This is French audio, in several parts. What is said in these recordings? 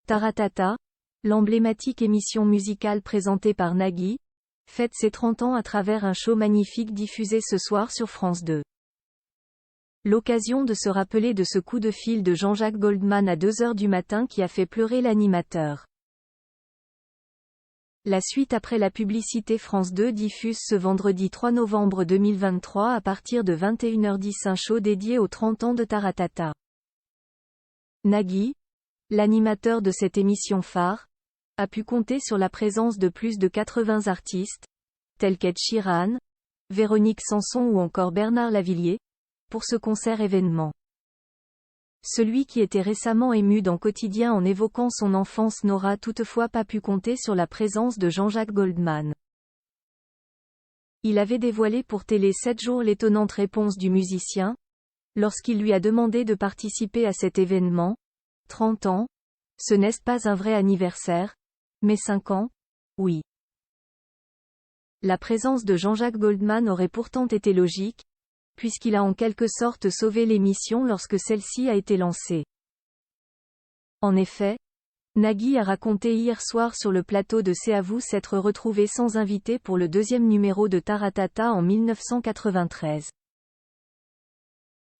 Taratata, l'emblématique émission musicale présentée par Nagui, fête ses 30 ans à travers un show magnifique diffusé ce soir sur France 2. L'occasion de se rappeler de ce coup de fil de Jean-Jacques Goldman à 2h du matin qui a fait pleurer l'animateur. La suite après la publicité. France 2 diffuse ce vendredi 3 novembre 2023 à partir de 21h10 un show dédié aux 30 ans de Taratata. Nagui, l'animateur de cette émission phare, a pu compter sur la présence de plus de 80 artistes, tels qu'Ed Sheeran, Véronique Sanson ou encore Bernard Lavilliers, pour ce concert événement. Celui qui était récemment ému dans Quotidien en évoquant son enfance n'aura toutefois pas pu compter sur la présence de Jean-Jacques Goldman. Il avait dévoilé pour Télé 7 jours l'étonnante réponse du musicien, lorsqu'il lui a demandé de participer à cet événement. 30 ans, ce n'est pas un vrai anniversaire, mais 5 ans, oui. La présence de Jean-Jacques Goldman aurait pourtant été logique, puisqu'il a en quelque sorte sauvé l'émission lorsque celle-ci a été lancée. En effet, Nagui a raconté hier soir sur le plateau de C'est à vous s'être retrouvé sans invité pour le deuxième numéro de Taratata en 1993.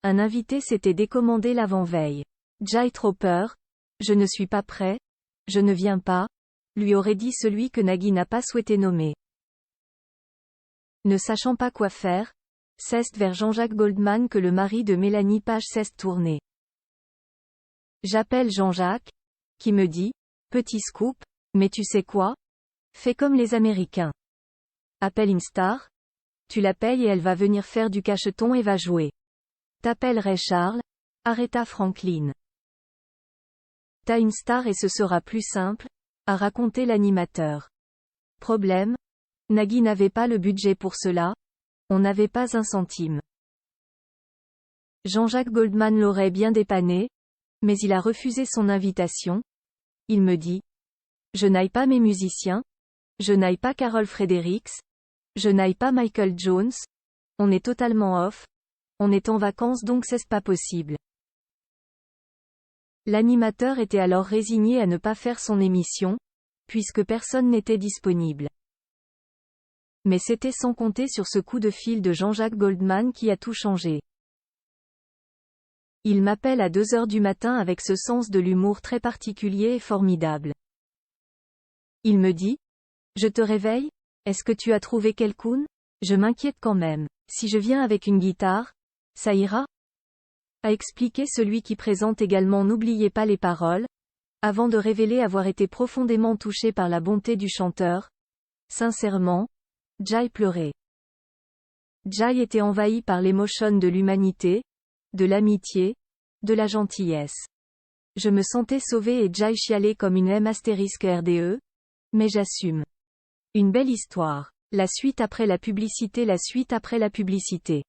Un invité s'était décommandé l'avant-veille. Jay Tropper, je ne suis pas prêt, je ne viens pas, lui aurait dit celui que Nagui n'a pas souhaité nommer. Ne sachant pas quoi faire, c'est vers Jean-Jacques Goldman que le mari de Mélanie Page s'est tourné. J'appelle Jean-Jacques, qui me dit, petit scoop, mais tu sais quoi? Fais comme les Américains. Appelle une star, tu la payes et elle va venir faire du cacheton et va jouer. T'appelles Ray Charles, Aretha Franklin. T'as une star et ce sera plus simple, a raconté l'animateur. Problème? Nagui n'avait pas le budget pour cela. On n'avait pas un centime. Jean-Jacques Goldman l'aurait bien dépanné, mais il a refusé son invitation. Il me dit: je n'aille pas mes musiciens, je n'aille pas Carol Fredericks, je n'aille pas Michael Jones, on est totalement off, on est en vacances donc c'est pas possible. L'animateur était alors résigné à ne pas faire son émission, puisque personne n'était disponible. Mais c'était sans compter sur ce coup de fil de Jean-Jacques Goldman qui a tout changé. Il m'appelle à 2h du matin avec ce sens de l'humour très particulier et formidable. Il me dit: je te réveille? Est-ce que tu as trouvé quelqu'un? Je m'inquiète quand même. Si je viens avec une guitare, ça ira? A expliqué celui qui présente également N'oubliez pas les paroles, avant de révéler avoir été profondément touché par la bonté du chanteur. Sincèrement, Jay pleurait. Jay était envahi par l'émotion de l'humanité, de l'amitié, de la gentillesse. Je me sentais sauvé et Jay chialait comme une M*RDE, mais j'assume. Une belle histoire. La suite après la publicité. La suite après la publicité.